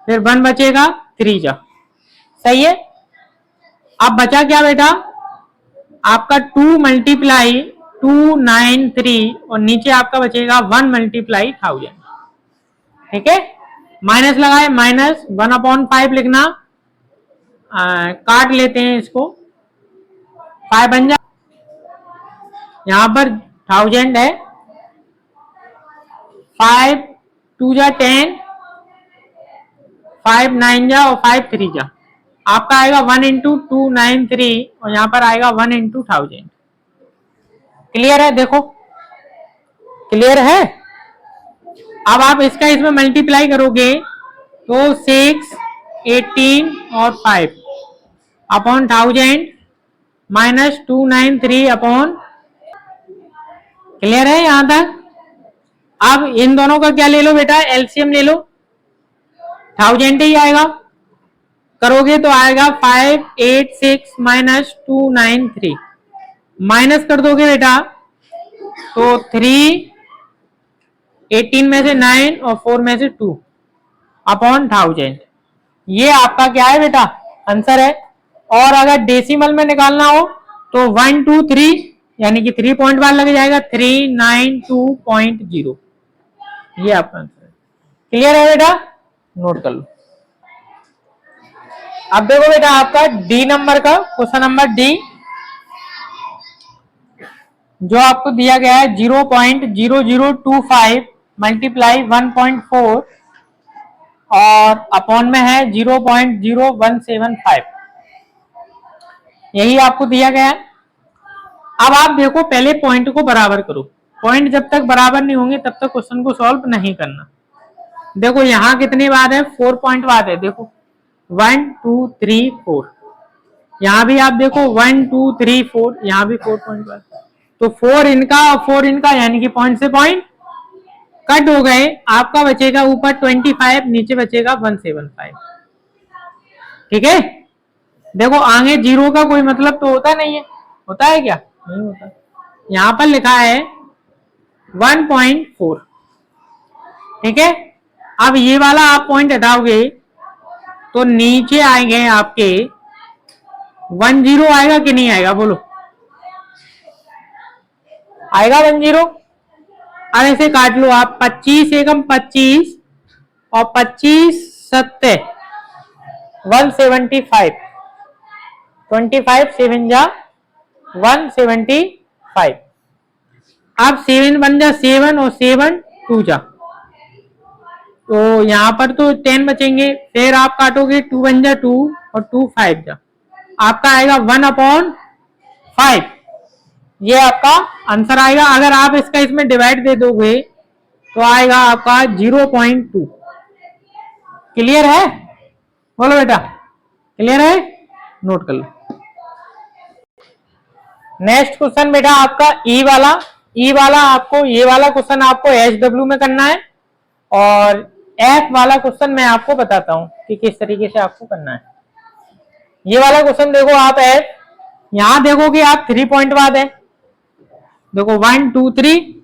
फिर 1 बचेगा, 3 जा। सही है? अब बचा क्या बेटा, आपका 2 मल्टीप्लाई 293, और नीचे आपका बचेगा 1 मल्टीप्लाई 1000। ठीक है, माइनस लगाए, माइनस 1/5 लिखना, काट लेते हैं इसको, 5 बन जा, यहां पर 1000 है, 5 2 जा 10, 5 9 जा और 5 3 जा, आपका आएगा 1 इंटू 293, और यहां पर आएगा 1 इंटू 1000। क्लियर है? देखो क्लियर है? अब आप इसका इसमें मल्टीप्लाई करोगे तो 6, 18 और 5 अपॉन 1000 माइनस 293 अपॉन। क्लियर है यहां तक? अब इन दोनों का क्या ले लो बेटा, एलसीएम ले लो, 1000 ही आएगा, करोगे तो आएगा 586 माइनस 293, माइनस कर दोगे बेटा तो 3, 18 में से 9 और 4 में से 2 अपॉन 1000। ये आपका क्या है बेटा, आंसर है। और अगर डेसिमल में निकालना हो तो 1 2 3 यानी कि 3 पॉइंट बाद लग जाएगा 392.0, ये आपका आंसर है। क्लियर है बेटा? नोट कर लो। अब देखो बेटा आपका डी नंबर का क्वेश्चन नंबर डी, जो आपको दिया गया है 0.0025 मल्टीप्लाई 1.4 और अपॉन में है 0.0175, यही आपको दिया गया है। अब आप देखो पहले पॉइंट को बराबर करो, पॉइंट जब तक बराबर नहीं होंगे तब तक क्वेश्चन को सॉल्व नहीं करना। देखो यहां कितने बाद है, 4 पॉइंट बाद है, देखो 1 2 3 4, यहां भी आप देखो 1 2 3 4, यहां भी 4 पॉइंट बाद, तो 4 इनका और 4 इनका, यानी कि पॉइंट से पॉइंट कट हो गए, आपका बचेगा ऊपर 25, नीचे बचेगा 175। ठीक है, देखो आगे जीरो का कोई मतलब तो होता नहीं है, होता है क्या, नहीं होता। यहां पर लिखा है 1.4। ठीक है, अब ये वाला आप पॉइंट हटाओगे तो नीचे आएंगे आपके 10 आएगा कि नहीं आएगा, बोलो आएगा 10। अब ऐसे काट लो आप, 25 एकम 25 और 25 7 175, 25 7 जा 175। अब 7 1 जा 7 और 7 2 जा, तो यहाँ पर तो 10 बचेंगे। फिर आप काटोगे 2 1 जा 2 और 2 5 जा, आपका आएगा 1/5। ये आपका आंसर आएगा। अगर आप इसका इसमें डिवाइड दे दोगे तो आएगा आपका 0.2। क्लियर है? बोलो बेटा, क्लियर है? नोट कर लो। नेक्स्ट क्वेश्चन बेटा आपका ई वाला आपको, ये वाला क्वेश्चन आपको SW में करना है, और F वाला क्वेश्चन मैं आपको बताता हूं कि किस तरीके से आपको करना है। ये वाला क्वेश्चन देखो आप F, यहां देखोगे आप 3 पॉइंट बाद है, देखो 1 2 3,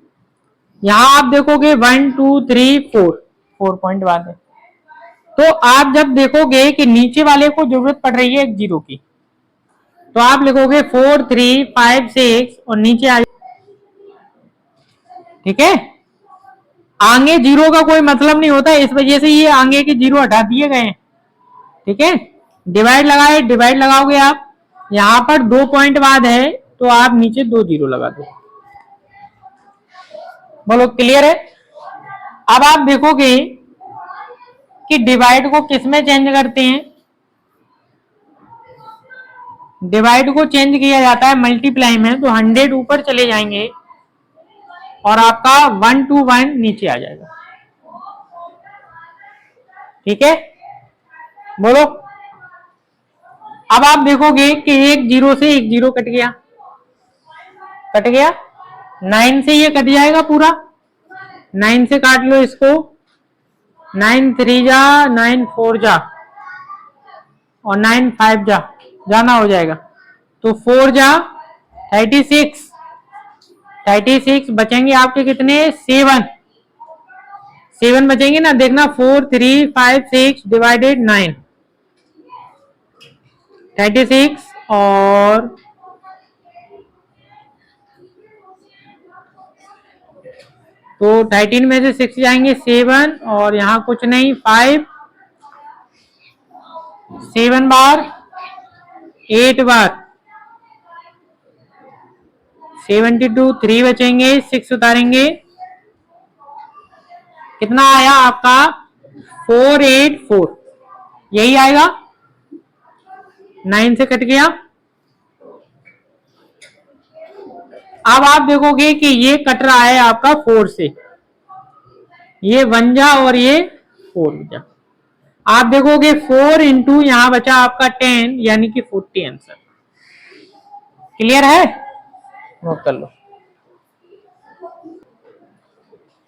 यहां आप देखोगे 1 2 3 4 पॉइंट बाद है। तो आप जब देखोगे कि नीचे वाले को जरूरत पड़ रही है एक जीरो की, तो आप लिखोगे 4 3 5 6 और नीचे आ, ठीक है। आगे जीरो का कोई मतलब नहीं होता, इस वजह से ये आगे के जीरो हटा दिए गए हैं, ठीक है। डिवाइड लगाए, डिवाइड लगाओगे आप, यहां पर 2 पॉइंट बाद है तो आप नीचे 2 जीरो लगा दो। बोलो क्लियर है? अब आप देखोगे कि डिवाइड को किस में चेंज करते हैं। डिवाइड को चेंज किया जाता है मल्टीप्लाई में, तो 100 ऊपर चले जाएंगे और आपका 1 2 1 नीचे आ जाएगा, ठीक है। बोलो, अब आप देखोगे कि एक जीरो से एक जीरो कट गया, 9 से ये कट जाएगा पूरा, 9 से काट लो इसको, 9 3 जा 9 4 जा और 9 5 जा, जाना हो जाएगा, तो 4 जा 36 बचेंगे आपके कितने, 7 बचेंगे ना, देखना 4 3 5 6 डिवाइडेड 9, 36 और तो 13 में से 6 जाएंगे 7 और यहाँ कुछ नहीं 5, 7 बार 8 बार 72, 3 बचेंगे, 6 उतारेंगे, कितना आया आपका 484, यही आएगा, 9 से कट गया। अब आप देखोगे कि ये कट रहा है आपका 4 से, ये 1 जा और ये 4 जा, आप देखोगे 4 इंटू यहां बचा आपका 10 यानी कि 40 आंसर। क्लियर है? नोट कर लो।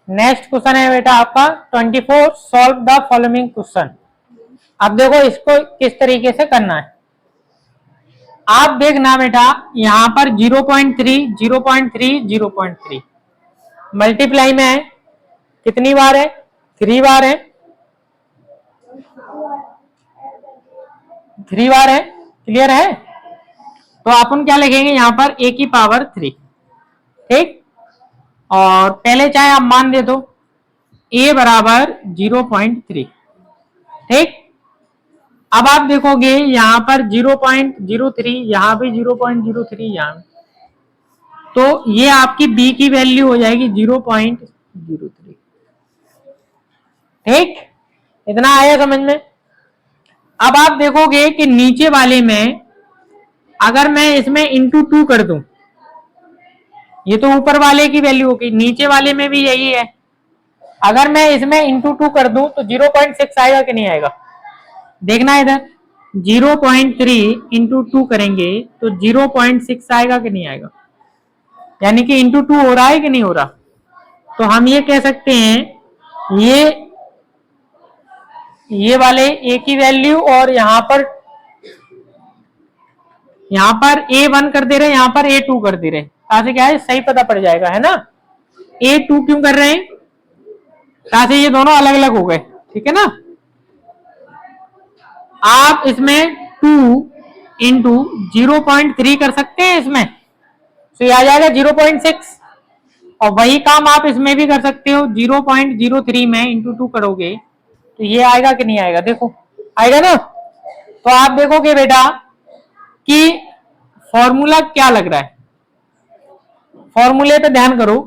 नेक्स्ट क्वेश्चन है बेटा आपका 24, सॉल्व द फॉलोइंग क्वेश्चन। अब देखो इसको किस तरीके से करना है, आप देखना बेटा, यहां पर 0.3 0.3 0.3 मल्टीप्लाई में है, कितनी बार है, 3 बार है, 3 बार है। क्लियर है? तो अपन क्या लिखेंगे यहां पर a की पावर 3, ठीक, और पहले चाहे आप मान दे दो a बराबर 0.3, ठीक। अब आप देखोगे यहां पर 0.03, यहां भी 0.03, यहां, तो ये आपकी b की वैल्यू हो जाएगी 0.03, ठीक। इतना आया समझ में? अब आप देखोगे कि नीचे वाले में अगर मैं इसमें इंटू 2 कर दूं, ये तो ऊपर वाले की वैल्यू होगी, नीचे वाले में भी यही है, अगर मैं इसमें इंटू 2 कर दूं तो 0.6 आएगा कि नहीं आएगा, देखना इधर, 0.3 इंटू 2 करेंगे तो 0.6 आएगा कि नहीं आएगा, यानी कि इंटू 2 हो रहा है कि नहीं हो रहा। तो हम ये कह सकते हैं ये वाले a की वैल्यू और यहां पर a1 कर दे रहे हैं, यहां पर a2 कर दे रहे हैं, ताकि क्या है सही पता पड़ जाएगा, है ना। a2 क्यों कर रहे हैं, ताकि ये दोनों अलग अलग हो गए, ठीक है ना। आप इसमें 2 इंटू 0.3 कर सकते हैं इसमें, तो ये आ जाएगा 0.6, और वही काम आप इसमें भी कर सकते हो, 0.03 में इंटू 2 करोगे तो ये आएगा कि नहीं आएगा, देखो आएगा ना। तो आप देखोगे बेटा कि फॉर्मूला क्या लग रहा है। फॉर्मूले पे ध्यान करो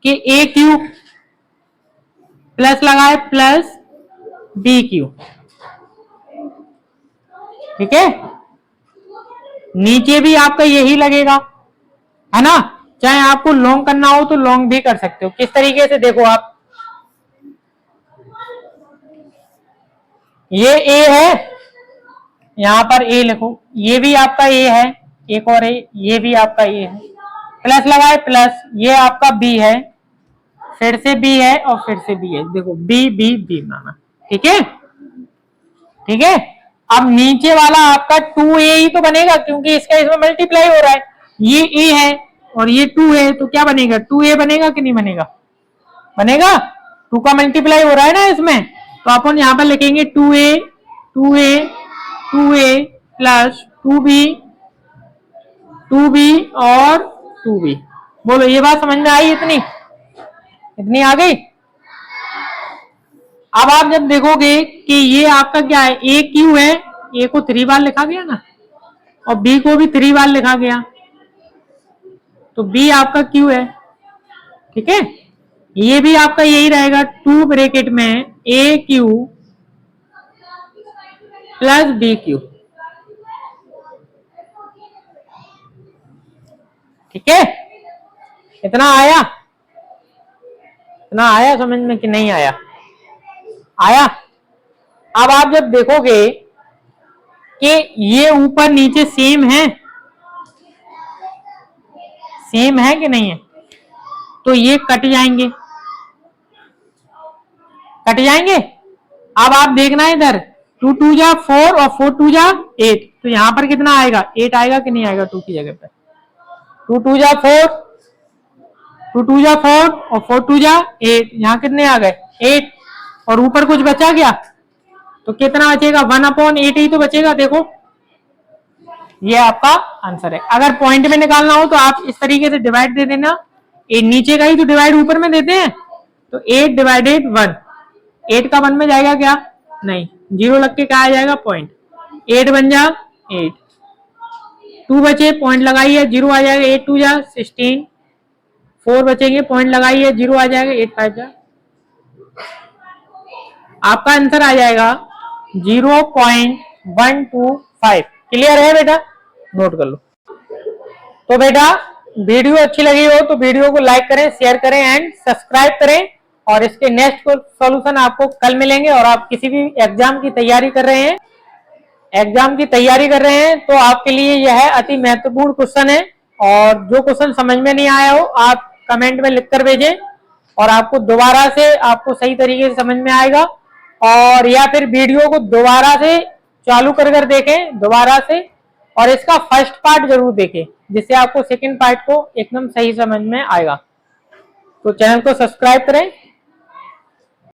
कि ए क्यू प्लस लगा है प्लस बी क्यू, ठीक है। नीचे भी आपका यही लगेगा, है ना। चाहे आपको लॉन्ग करना हो तो लॉन्ग भी कर सकते हो। किस तरीके से, देखो आप, ये ए है, यहां पर ए लिखो, ये भी आपका ए है, एक और ए, ये भी आपका ए है, प्लस लगाए प्लस, ये आपका बी है, फिर से बी है और फिर से बी है। देखो बी बी बी बनाना, ठीक है, ठीक है। अब नीचे वाला आपका 2a ही तो बनेगा, क्योंकि इसका इसमें मल्टीप्लाई हो रहा है। ये a है और ये 2 है, तो क्या बनेगा, 2a बनेगा कि नहीं बनेगा, बनेगा। 2 का मल्टीप्लाई हो रहा है ना इसमें, तो अपन यहां पर लिखेंगे 2a 2a 2a plus 2b 2b और 2b। बोलो ये बात समझ में आई, इतनी इतनी आ गई। अब आप जब देखोगे कि ये आपका क्या है, ए क्यू है, ए को 3 बार लिखा गया ना, और बी को भी 3 बार लिखा गया, तो बी आपका क्यू है, ठीक है। ये भी आपका यही रहेगा, 2 ब्रैकेट में ए क्यू प्लस बी क्यू, ठीक है। इतना आया, इतना आया समझ में कि नहीं आया, आया। अब आप जब देखोगे कि ये ऊपर नीचे सेम है, सेम है कि नहीं है, तो ये कट जाएंगे, कट जाएंगे। अब आप देखना है इधर, 2 2 जा 4 और 4 2 जा 8, तो यहां पर कितना आएगा, 8 आएगा कि नहीं आएगा 2 की जगह पर। 2 2 जा 4, 2 2 जा 4 और 4 2 जा 8, यहां कितने आ गए 8, और ऊपर कुछ बचा गया, तो कितना बचेगा 1/8 ही तो बचेगा। देखो ये आपका आंसर है। अगर पॉइंट में निकालना हो तो आप इस तरीके से डिवाइड दे देना, नीचे का ही तो डिवाइड ऊपर में देते हैं, तो 8 डिवाइडेड 1, 8 का 1 में जाएगा क्या, नहीं, 0 लग के क्या आ जाएगा पॉइंट, 8 बन जा 8, 2 बचे पॉइंट लगाइए 0 आ जाएगा, 8 2 जा 16, 4 बचेंगे पॉइंट लगाइए 0 आ जाएगा, 8 5 जा, आपका आंसर आ जाएगा 0.125। क्लियर है बेटा, नोट कर लो। तो बेटा वीडियो अच्छी लगी हो तो वीडियो को लाइक करें, शेयर करें एंड सब्सक्राइब करें, और इसके नेक्स्ट सॉल्यूशन आपको कल मिलेंगे। और आप किसी भी एग्जाम की तैयारी कर रहे हैं, एग्जाम की तैयारी कर रहे हैं, तो आपके लिए यह अति महत्वपूर्ण क्वेश्चन है। और जो क्वेश्चन समझ में नहीं आया हो आप कमेंट में लिख कर भेजें, और आपको दोबारा से आपको सही तरीके से समझ में आएगा। और या फिर वीडियो को दोबारा से चालू कर देखें दोबारा से, और इसका फर्स्ट पार्ट जरूर देखें, जिससे आपको सेकंड पार्ट को एकदम सही समझ में आएगा। तो चैनल को सब्सक्राइब करें।